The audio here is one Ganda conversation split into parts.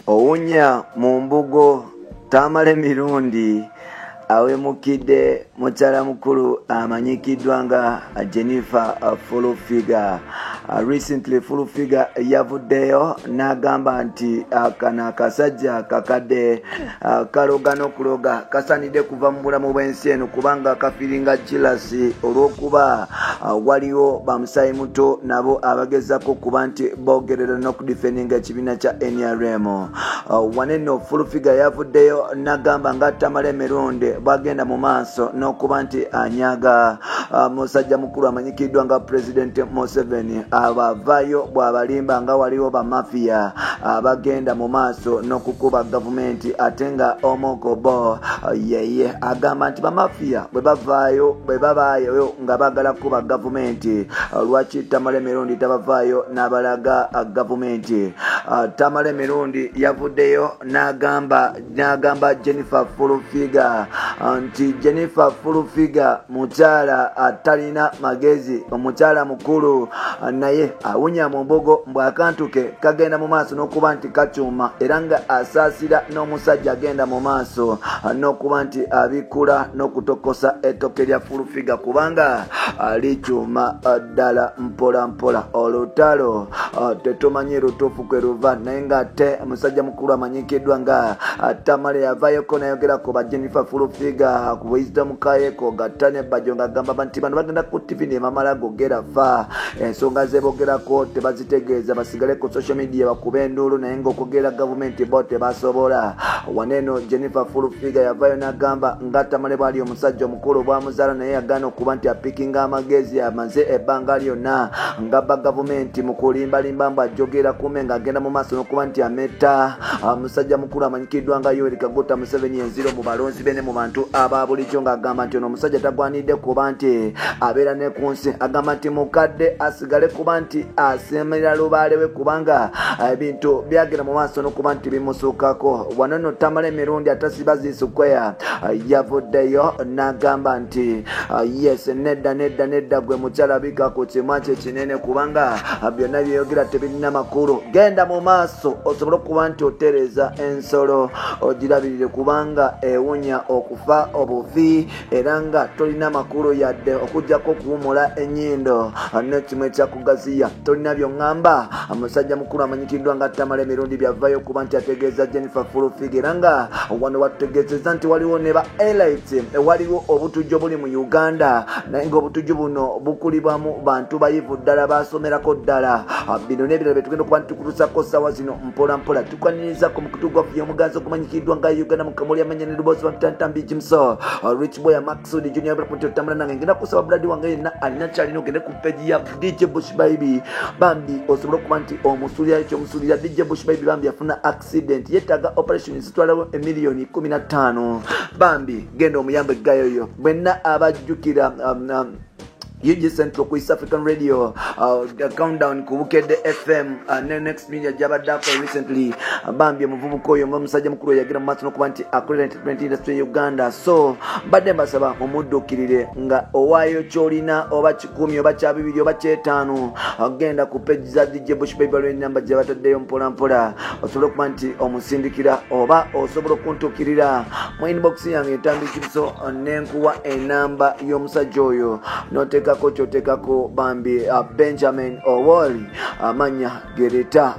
Owunya mu mbugo tamale mirundi awemukidde mukyala mukulu amanyikiddwa nga Jennifer Fulufiga. Recently Fulufiga yavuddeyo n'agamba nti akana akasajja kakadde kaloga n'okuloga kasanidde kuva mu bulamu bw'ensi eno kubanga kafiringa jealousy olw'okuba waliwo bamusayi muto nabo abagezako kuba nti bogerera n'okudifendinga ekibiina kya NRM. Waneno Fulufiga yavuddeyo n'agamba nga tamale mirundi bagenda mu maaso n'okuba nti anyaga musajja mukulu amanyikiddwa nga President Museveni abavayo bw'abalimba nga waliwo bamafia abagenda mu maaso n'okukuba gavumenti ate nga omokobo yeye agamba nti bamafia bwe babaayo nga bagala kuba gavumenti lwaki tamale mirundi tabavaayo n'abalaga gavumenti. Tamale mirundi yavuddeyo n'agamba Jennifer Fulufiga nti Jennifer Fulufiga mukyala atalina magezi, omukyala mukulu naye awunya mu mbogo mbw'akantu ke kagenda mu maaso n'okuba nti kakyuma era nga asaasira n'omusajja agenda mu maaso n'okuba nti abikula n'okutokosa ettooke lya Fulufiga kubanga likyuma ddala mpola mpola. Olutalo tetumanyi lutuufu kwe luva naye ng'ate omusajja mukulu amanyikiddwa nga Tamale yavayoko nayogerako ba Jennifer Fulufiga ku Wisdom Kayeko gattane bajjo ng'agamba nti bano bagenda ku TV ne mamala gogera fa ensonga ze bogerako tebazitegeeza basigale ku social media bakube enduulu naye ng'okugera gavumenti bo tebasobola. Waneno Jennifer Fulufiga yavayo n'agamba nga Tamale bwali omusajja omukulu bwamuzaala naye yagaana okuba nti apikinga amagezi amaze ebbanga lyonna ng'abba gavumenti mu kulimbalimba mbw'ajjogera kume ng'agenda mu maaso n'okuba nti ametta omusajja mukulu amanyikiddwa nga Yoweri Kaguta Museveni enziro mu balonzi be ne mu bantu aba bulijjo ng'agamba nti ono omusajja tagwanidde kuba nti abeera ne ku nsi. Agamba nti mukadde asigale kuba nti asemerera lubaale we kubanga ebintu byagenda mu maaso n'okuba nti bimusuukako. Wanono Tamale mirundi atasiba zisukweya yavuddeyo n'agamba nti yes nedda gwe mukyala bika ku kimwa kye kinene kubanga byonna byeyogera tebirina makulu. Genda mu maaso osobole okuba nti otereza ensolo ogirabirire kubanga ewunya okufa obufi era nga tolina makulu yadde okujjako okuwumula ennyindo n'ekimu ekyakugaziya. Tolina by'oŋŋamba. Omusajja mukulu amanyikiddwa nga Tamale mirundi byavayo kuba nti ategeeza Jennifer Fulufiga era nga wano watutegeezeza nti waliwo ne ba elite waliwo obutujju buli mu Uganda naye ng'obutujju buno bukulibwamu bantu bayivu ddala basomerako ddala. Bino n'ebirala bye tugenda okuba nitukutusako ssaawa zino mpola mpola tukwanirizaako mu kutu gwaffe y'omuganzi okumanyikiddwa nga Uganda mu kamuli amanya ne luboozi bamutantambi Jimso Rich Boy Maxud Junior Brapunti otambula nange ngenda kusaba buladi wange yenna alina kyalina ogende ku page ya DJ Bush Baby bambi osobole okuba nti omusulira ekyomusulira DJ Bush Baby bambi afuna accident yeetaaga operation zitwalawo $15,000 bambi genda omuyambe gayoyo bwenna abajjukira UG Central ku East African Radio countdown ku Bukedde FM next media jabadako recently bambi omuvubuka oyo omusajja mukulu yagira mu maaso n'okuba nti akolera entertainment industry Uganda. So mbadde mbasaba mumuddukirire nga owaayo kyolina oba 10 oba 2 oba 5 agenda ku page za DJ Bush Baby n'enamba gye bataddeyo mpola mpola osobola okuba nti omusindikira oba osobola okuntukirira mu inbox yange entambi Jimso n'enkuwa enamba y'omusajja oyo n'oteeka kochotekako bambi Benjamin Owoli amanya gereta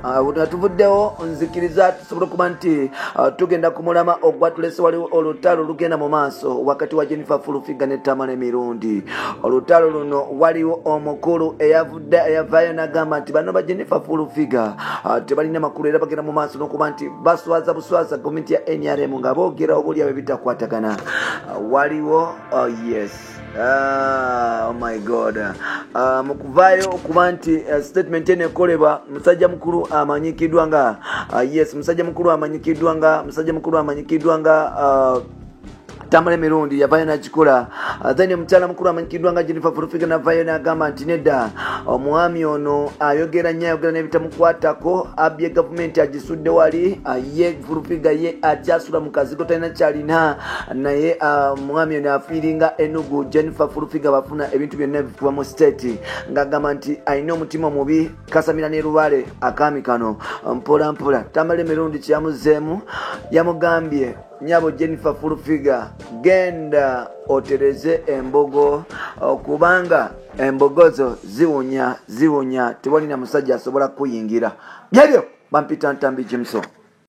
tuvuddewo nzikiriza tusobola kuba nti tugenda kumulama ogwatulese waliwo olutalo lugenda mu maaso wakati wa Jennifer Fulufiga ne Tamale mirundi. Olutalo luno waliwo omukulu eyavayo n'agamba nti bano ba Jennifer Fulufiga tebalina makulu era bagenda mu maaso n'okuba nti baswaza buswaza gavumenti ya NRM nga boogera obuli abe bitakwatagana. Waliwo yes oh my God mukuvayo okuba nti statement ene kolebwa musajja mukulu amanyikiddwa nga yes musajja mukulu amanyikiddwa nga Tamale mirundi yavayo nakikola. Then omukyala mukulu amanyikiddwa nga Jennifer Fulufiga navayo n'agamba nti nedda omwami ono ayogera nnyo ayogera n'ebitamukwatako abye gavumenti agisudde wali ye Fulufiga ye akyasula mu kazigo talina kyalina naye omwami ono afiiringa Enugu Jennifer Fulufiga bafuna ebintu byonna bifuba mu state ng'agamba nti alina omutima omubi kasamira ne Lubale akaami kano mpola mpola. Tamale mirundi kyamuzeemu yamugambye nyabo Jennifer Fulufiga genda otereze embogo kubanga embogozo ziwunya tewalina musajja asobola kuyingira byebyo bampita Ntambi Jimson.